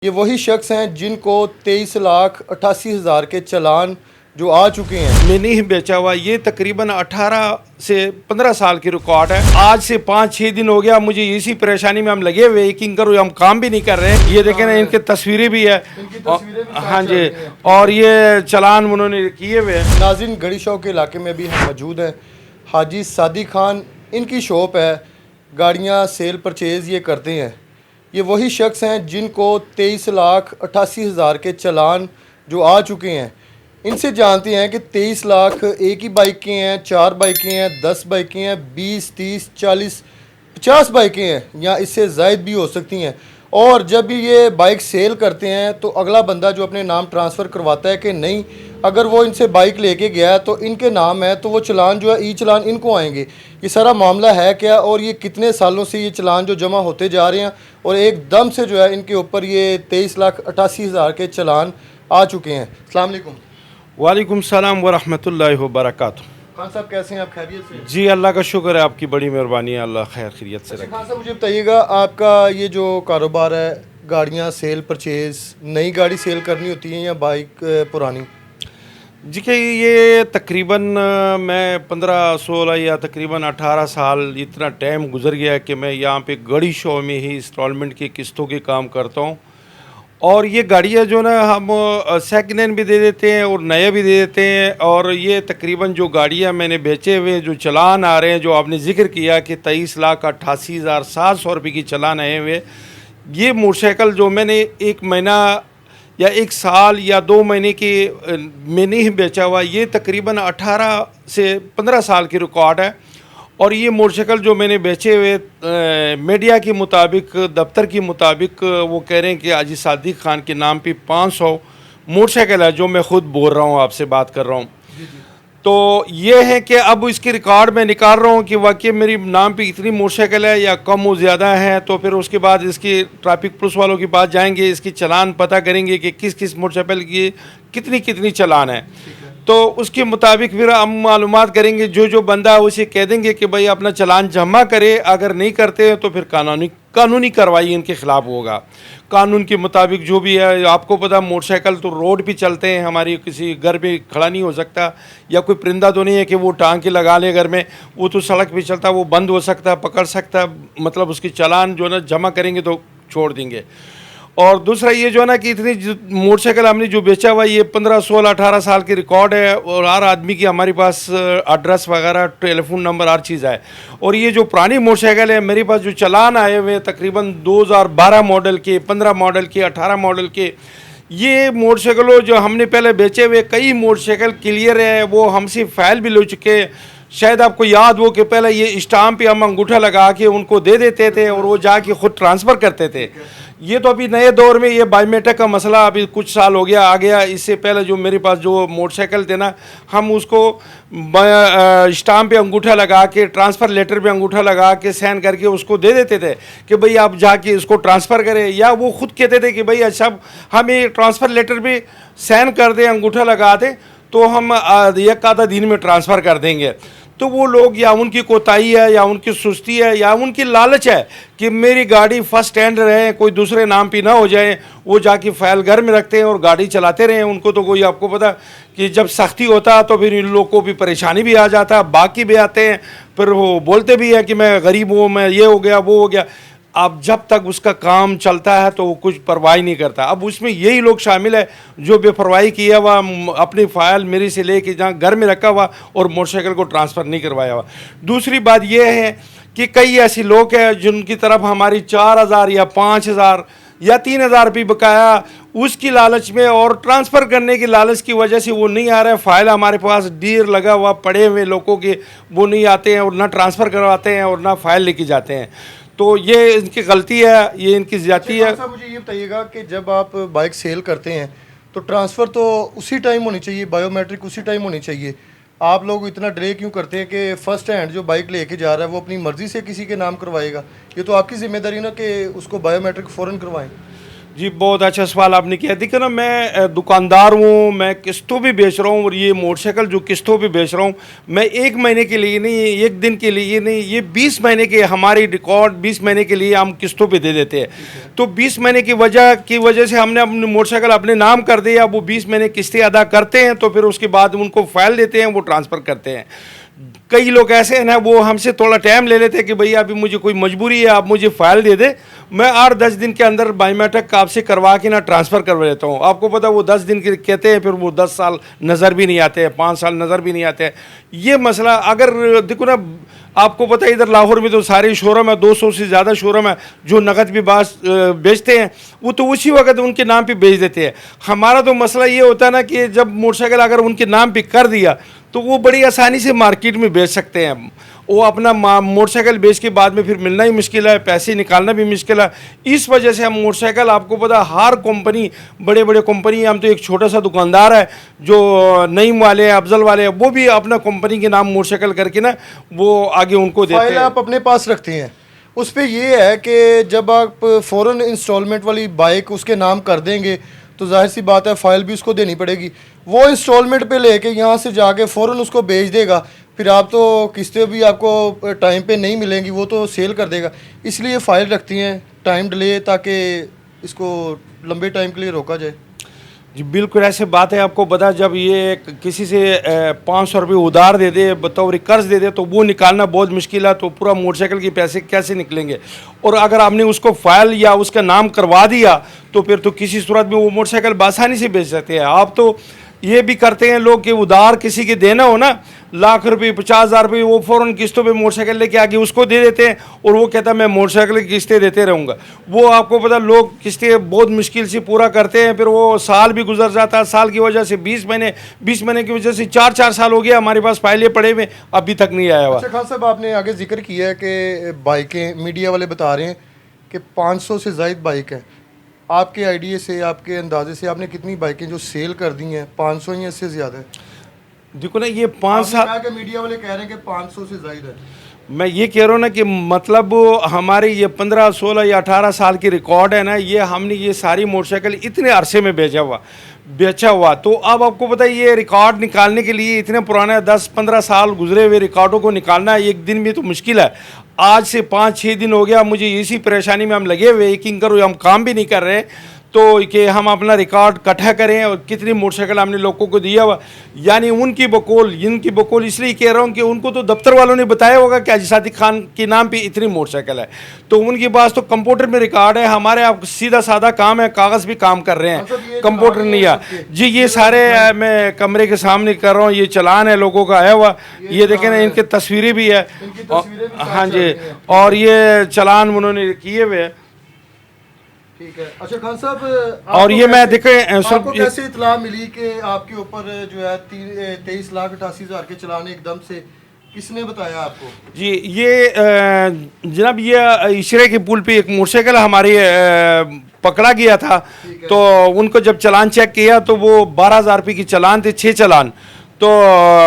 ये वही शख्स हैं जिनको 23,88,000 के चालान जो आ चुके हैं। मैंने ही बेचा हुआ, ये तकरीबन 18 से 15 साल की रिकॉर्ड है। आज से 5-6 दिन हो गया मुझे इसी परेशानी में हम लगे हुए यकीन करो, हम काम भी नहीं कर रहे। ये देखें ना, इनकी तस्वीरें भी है। हाँ जी, और ये चालान उन्होंने किए हुए हैं। नाज़रीन, गढ़ी चौक के इलाके में भी हम मौजूद हैं। हाजी सादी खान इनकी शॉप है, गाड़ियाँ सेल परचेज़ ये करते हैं। ये वही शख्स हैं जिनको 23,88,000 के चालान जो आ चुके हैं। इनसे जानते हैं कि 23 लाख एक ही बाइक के हैं, 4 बाइकें हैं, 10 बाइकें हैं, 20, 30, 40, 50 बाइकें हैं या इससे ज़ायद भी हो सकती हैं। और जब भी ये बाइक सेल करते हैं तो अगला बंदा जो अपने नाम ट्रांसफ़र करवाता है कि नहीं, अगर वो इनसे बाइक लेके गया तो इनके नाम है तो वो चालान जो है ई चालान इनको आएंगे। ये सारा मामला है क्या और ये कितने सालों से ये चालान जो जमा होते जा रहे हैं और एकदम से जो है इनके ऊपर ये 23,88,000 के चालान आ चुके हैं। अस्सलाम वालेकुम। वालेकुम सलाम व रहमतुल्लाहि व बरकातुहू। खान साहब कैसे हैं आप? खैरियत से? जी, अल्लाह का शुक्र है, आपकी बड़ी मेहरबानी है, अल्लाह खैर खैरियत से अच्छा रखे। खान साहब, मुझे बताइएगा, आपका ये जो कारोबार है, गाड़ियाँ सेल परचेज़, नई गाड़ी सेल करनी होती है या बाइक पुरानी? जी कि ये तकरीबन मैं 15-16 या तकरीबन 18 साल इतना टाइम गुजर गया है कि मैं यहाँ पे गड़ी शो में ही इंस्टॉलमेंट की किस्तों के काम करता हूँ। और ये गाड़ियाँ जो ना हम सेकंड हैंड भी दे देते हैं और नए भी दे देते हैं। और ये तकरीबन जो गाड़ियाँ मैंने बेचे हुए जो चालान आ रहे हैं, जो आपने ज़िक्र किया कि 23,88,700 रुपये की चालान आए हुए, ये मोटरसाइकिल जो मैंने 1 महीना या 1 साल या 2 महीने की मैंने ही बेचा हुआ, ये तकरीबन 18 से 15 साल की रिकॉर्ड है। और ये मोटरसाइकिल जो मैंने बेचे हुए मीडिया के मुताबिक, दफ्तर के मुताबिक, वो कह रहे हैं कि हाजी सादिक खान के नाम पे 500 मोटरसाइकिल है, जो मैं ख़ुद बोल रहा हूँ, आपसे बात कर रहा हूँ। तो ये है कि अब इसके रिकॉर्ड में निकाल रहा हूँ कि वाकई मेरी नाम पे इतनी मोटरसाइकिल है या कम हो ज़्यादा है। तो फिर उसके बाद इसकी ट्रैफिक पुलिस वालों के पास जाएंगे, इसकी चालान पता करेंगे कि किस किस मोटरसाइकिल की कितनी कितनी चालान है। तो उसके मुताबिक फिर हम मालूमात करेंगे, जो बंदा है उसे कह देंगे कि भाई अपना चालान जमा करे। अगर नहीं करते हैं तो फिर कानूनी कार्रवाई इनके ख़िलाफ़ होगा। कानून के मुताबिक जो भी है, आपको पता मोटरसाइकिल तो रोड भी चलते हैं, हमारी किसी घर पे खड़ा नहीं हो सकता, या कोई परिंदा तो नहीं है कि वो टांग के लगा ले घर में। वो तो सड़क पे चलता, वो बंद हो सकता, पकड़ सकता, मतलब उसकी चालान जो है ना जमा करेंगे तो छोड़ देंगे। और दूसरा ये जो है ना कि इतनी मोटरसाइकिल हमने जो बेचा हुआ, ये 15, 16, 18 साल की रिकॉर्ड है। और हर आदमी की हमारे पास एड्रेस वगैरह, टेलीफोन नंबर, हर चीज़ है। और ये जो पुरानी मोटरसाइकिल है, मेरे पास जो चालान आए हुए तकरीबन 2012 मॉडल के, 15 मॉडल के, 18 मॉडल के, ये मोटरसाइकिलों जो हमने पहले बेचे हुए कई मोटरसाइकिल क्लियर है, वो हमसे फाइल भी ले चुके हैं। शायद आपको याद हो कि पहले ये स्टाम्प पे हम अंगूठा लगा के उनको दे देते थे और वो जाके खुद ट्रांसफ़र करते थे। ये तो अभी नए दौर में ये बायोमेट्रिक का मसला अभी कुछ साल हो गया आ गया। इससे पहले जो मेरे पास जो मोटरसाइकिल थे ना, हम उसको स्टाम्प पे अंगूठा लगा के, ट्रांसफ़र लेटर पे अंगूठा लगा के साइन करके उसको दे देते थे कि भाई आप जाके इसको ट्रांसफ़र करें। या वो खुद कहते थे कि भाई अच्छा हमें ट्रांसफ़र लेटर पे साइन कर दें, अंगूठा लगा दें, तो हम एक आधा दिन में ट्रांसफ़र कर देंगे। तो वो लोग, या उनकी कोताही है या उनकी सुस्ती है या उनकी लालच है कि मेरी गाड़ी फर्स्ट हैंड रहे, कोई दूसरे नाम पे ना हो जाए, वो जाके फाइल घर में रखते हैं और गाड़ी चलाते रहें। उनको तो कोई, आपको पता कि जब सख्ती होता है तो फिर इन लोग को भी परेशानी भी आ जाता है, बाकी भी आते हैं, फिर वो बोलते भी है कि मैं गरीब हूँ, मैं ये हो गया वो हो गया। अब जब तक उसका काम चलता है तो वो कुछ परवाह नहीं करता। अब उसमें यही लोग शामिल है जो बेपरवाही किया हुआ, अपनी फ़ाइल मेरे से लेके जहाँ घर में रखा हुआ और मोटरसाइकिल को ट्रांसफ़र नहीं करवाया हुआ। दूसरी बात यह है कि कई ऐसे लोग हैं जिनकी तरफ हमारी 4,000 या 5,000 या 3,000 रुपये बकाया, उसकी लालच में और ट्रांसफ़र करने की लालच की वजह से वो नहीं आ रहा है। फ़ाइल हमारे पास ढेर लगा हुआ पड़े हुए लोगों के, वो नहीं आते हैं और ना ट्रांसफ़र करवाते हैं और ना फ़ाइल लेके जाते हैं। तो ये इनकी गलती है, ये इनकी ज़्यादती है। अच्छा, मुझे ये बताइएगा कि जब आप बाइक सेल करते हैं तो ट्रांसफ़र तो उसी टाइम होनी चाहिए, बायोमेट्रिक उसी टाइम होनी चाहिए। आप लोग इतना डिले क्यों करते हैं कि फ़र्स्ट हैंड जो बाइक लेके जा रहा है वो अपनी मर्ज़ी से किसी के नाम करवाएगा? ये तो आपकी ज़िम्मेदारी ना कि उसको बायोमेट्रिक फ़ौरन करवाएं। जी बहुत अच्छा सवाल आपने किया। देखिए ना, मैं दुकानदार हूँ, मैं किस्तों भी बेच रहा हूँ, और ये मोटरसाइकिल जो किस्तों पे बेच रहा हूँ, मैं एक महीने के लिए नहीं, एक दिन के लिए नहीं, ये 20 महीने के हमारी रिकॉर्ड 20 महीने के लिए हम किस्तों पे दे देते हैं। तो 20 महीने की वजह से हमने अपनी मोटरसाइकिल अपने नाम कर दिया। वो 20 महीने किस्तें अदा करते हैं, तो फिर उसके बाद उनको फाइल देते हैं, वो ट्रांसफ़र करते हैं। कई लोग ऐसे हैं ना, वो हमसे थोड़ा टाइम ले लेते हैं कि भैया अभी मुझे कोई मजबूरी है, आप मुझे फाइल दे दे, मैं 8-10 दिन के अंदर बायोमेट्रिक आपसे करवा के ना ट्रांसफ़र करवा लेता हूँ। आपको पता है वो 10 दिन के कहते हैं, फिर वो 10 साल नज़र भी नहीं आते हैं, 5 साल नज़र भी नहीं आते हैं। ये मसला अगर देखो ना, आपको पता है इधर लाहौर में तो सारे शोरूम है, 200 से ज़्यादा शोरूम है जो नकद भी बेचते हैं, वो तो उसी वक्त उनके नाम पे बेच देते हैं। हमारा तो मसला ये होता है ना कि जब मोटरसाइकिल अगर उनके नाम पे कर दिया तो वो बड़ी आसानी से मार्केट में बेच सकते हैं। वो अपना मोटरसाइकिल बेच के बाद में फिर मिलना ही मुश्किल है, पैसे निकालना भी मुश्किल है। इस वजह से हम मोटरसाइकिल, आपको पता हर कंपनी, बड़े बड़े कंपनी, हम तो एक छोटा सा दुकानदार है जो नईम वाले हैं, अफजल वाले हैं, वो भी अपना कंपनी के नाम मोटरसाइकिल करके ना वो आगे उनको देते फाइल हैं। आप अपने पास रखते हैं, उस पर ये है कि जब आप फ़ौरन इंस्टॉलमेंट वाली बाइक उसके नाम कर देंगे तो जाहिर सी बात है फ़ाइल भी उसको देनी पड़ेगी। वो इंस्टॉलमेंट पे लेके यहाँ से जाके फ़ौरन उसको बेच देगा, फिर आप तो किस्तें भी आपको टाइम पे नहीं मिलेंगी, वो तो सेल कर देगा। इसलिए फ़ाइल रखती हैं टाइम डिले, ताकि इसको लंबे टाइम के लिए रोका जाए। जी बिल्कुल ऐसे बात है। आपको बता, जब ये किसी से 500 रुपये उधार दे दे, बतौर कर्ज दे दे, तो वो निकालना बहुत मुश्किल है। तो पूरा मोटरसाइकिल के पैसे कैसे निकलेंगे? और अगर आपने उसको फाइल या उसका नाम करवा दिया तो फिर तो किसी सूरत में वो मोटरसाइकिल आसानी से बेच सकते हैं। आप तो ये भी करते हैं लोग कि उधार किसी के देना हो ना, लाख रुपये 50,000 रुपये, वो फ़ौरन किस्तों पे मोटरसाइकिल लेके आके उसको दे देते हैं, और वो कहता है मैं मोटरसाइकिल की किस्तें देते रहूँगा। वो आपको पता, लोग किस्तें बहुत मुश्किल से पूरा करते हैं, फिर वो साल भी गुजर जाता है, साल की वजह से 20 महीने की वजह से 4-4 साल हो गया हमारे पास फाइलें पड़े हुए, अभी तक नहीं आया हुआ। अच्छा खान साहब, आपने आगे जिक्र किया है कि बाइकें, मीडिया वाले बता रहे हैं कि 500 से ज़ायद बाइक है। आपके आइडिया से, आपके अंदाजे से आपने कितनी बाइकें जो सेल कर दी हैं? 500 या इससे ज़्यादा है? देखो ना, ये 5 साल, मीडिया वाले कह रहे हैं कि 500 से ज़ायद है। मैं ये कह रहा हूँ ना कि मतलब हमारे ये 15, 16 या 18 साल की रिकॉर्ड है ना, ये हमने ये सारी मोटरसाइकिल इतने अरसे में बेचा हुआ। तो अब आपको पता है ये रिकॉर्ड निकालने के लिए इतने पुराने 10-15 साल गुजरे हुए रिकॉर्डों को निकालना एक दिन में तो मुश्किल है। आज से 5-6 दिन हो गया मुझे इसी परेशानी में हम लगे हुए, एक करो, हम काम भी नहीं कर रहे, तो कि हम अपना रिकॉर्ड इकट्ठा करें और कितनी मोटरसाइकिल हमने लोगों को दिया हुआ। यानी इनकी बकौल इसलिए कह रहा हूँ कि उनको तो दफ्तर वालों ने बताया होगा कि हाजी सादिक खान के नाम पे इतनी मोटरसाइकिल है, तो उनके पास तो कंप्यूटर में रिकॉर्ड है। हमारे आप सीधा साधा काम है, कागज़ भी काम कर रहे हैं, कंप्यूटर नहीं है जी। ये सारे मैं कमरे के सामने कर रहा हूँ, ये चालान है लोगों का आया हुआ, ये देखें ना, इनकी तस्वीरें भी है। हाँ जी, और ये चालान उन्होंने किए हुए हैं। ठीक है। अच्छा खान साहब, और ये मैं देखे आपको कैसे इत्तला मिली कि आपके ऊपर जो है 23,88,000 के चालान एकदम से, किसने बताया आपको? जी ये जनाब, ये इशरे के पुल पे एक मोटरसाइकिल हमारी पकड़ा गया था, तो उनको जब चालान चेक किया तो वो 12,000 रुपये की चालान थे, 6 चालान। तो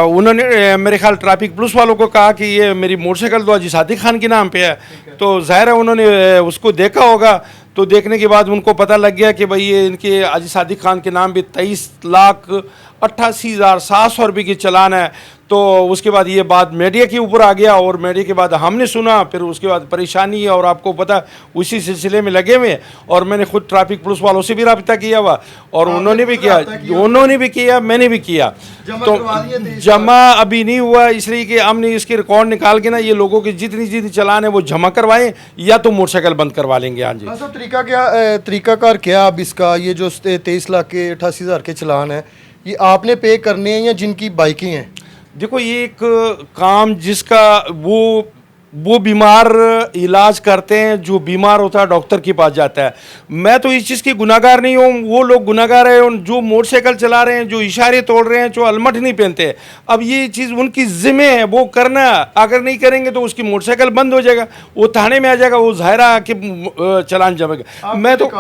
उन्होंने मेरे ख्याल ट्रैफिक पुलिस वालों को कहा कि ये मेरी मोटरसाइकिल तो हाजी सादिक खान के नाम पे है। तो ज़ाहिर है उन्होंने उसको देखा होगा, तो देखने के बाद उनको पता लग गया कि भाई ये इनके हाजी सादिक खान के नाम पे 23,88,700 रुपये की चालान है। तो उसके बाद ये बात मीडिया के ऊपर आ गया, और मीडिया के बाद हमने सुना, फिर उसके बाद परेशानी है, और आपको पता उसी सिलसिले में लगे हुए। और मैंने खुद ट्रैफिक पुलिस वालों से भी रब्ता किया हुआ, और उन्होंने भी किया, मैंने भी किया। तो जमा अभी नहीं हुआ, इसलिए कि हमने इसके रिकॉर्ड निकाल के ना ये लोगों की जितनी चालान है वो जमा करवाएं, या तो मोटरसाइकिल बंद करवा लेंगे। हाँ जी। तरीकाकार क्या अब इसका, ये जो 23,88,000 के चालान है, ये आपने पे करने हैं या जिनकी बाइकें हैं? देखो, ये एक काम जिसका वो बीमार इलाज करते हैं, जो बीमार होता है डॉक्टर के पास जाता है। मैं तो इस चीज़ की गुनाहगार नहीं हूँ, वो लोग गुनाहगार हैं जो मोटरसाइकिल चला रहे हैं, जो इशारे तोड़ रहे हैं, जो हेलमेट नहीं पहनते। अब ये चीज़ उनकी जिम्मे है, वो करना, अगर नहीं करेंगे तो उसकी मोटरसाइकिल बंद हो जाएगा, वो थाने में आ जाएगा, वो ज़ाहिरा कि चालान जमेगा। मैं तो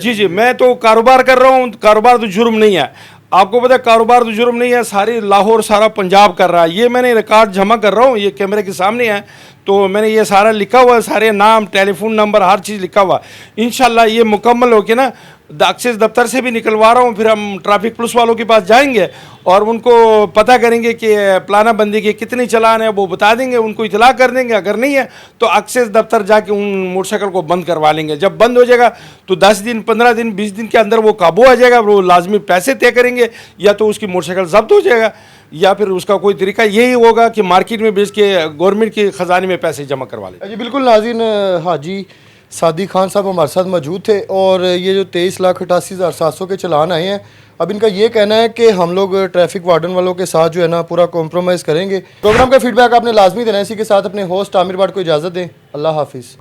जी, मैं तो कारोबार कर रहा हूँ, कारोबार तो जुर्म नहीं है। आपको पता है कारोबार तो जुर्म नहीं है, सारी लाहौर सारा पंजाब कर रहा है। ये मैंने रिकॉर्ड जमा कर रहा हूँ, ये कैमरे के सामने है। तो मैंने ये सारा लिखा हुआ है, सारे नाम, टेलीफोन नंबर, हर चीज़ लिखा हुआ। इंशाल्लाह ये मुकम्मल हो के ना एक्साइज दफ्तर से भी निकलवा रहा हूँ, फिर हम ट्रैफिक पुलिस वालों के पास जाएंगे और उनको पता करेंगे कि प्लाना बंदी के कितनी चालान है, वो बता देंगे, उनको इतला कर देंगे। अगर नहीं है तो एक्साइज दफ्तर जाके उन मोटरसाइकिल को बंद करवा लेंगे। जब बंद हो जाएगा तो 10 दिन, 15 दिन, 20 दिन के अंदर वो काबू आ जाएगा। वो लाजमी पैसे तय करेंगे, या तो उसकी मोटरसाइकिल जब्त हो जाएगा, या फिर उसका कोई तरीका यही होगा कि मार्केट में बेच के गवर्नमेंट के ख़जाने में पैसे जमा करवा लें। जी बिल्कुल नाज़रीन, हाजी सादी खान साहब हमारे साथ मौजूद थे और ये जो 23,88,700 के चलान आए हैं, अब इनका ये कहना है कि हम लोग ट्रैफिक वार्डन वालों के साथ जो है ना पूरा कॉम्प्रोमाइज़ करेंगे। प्रोग्राम का फीडबैक आपने लाजमी देना है। इसी के साथ अपने होस्ट आमिर बाट को इजाज़त दें। अल्लाह हाफिज़।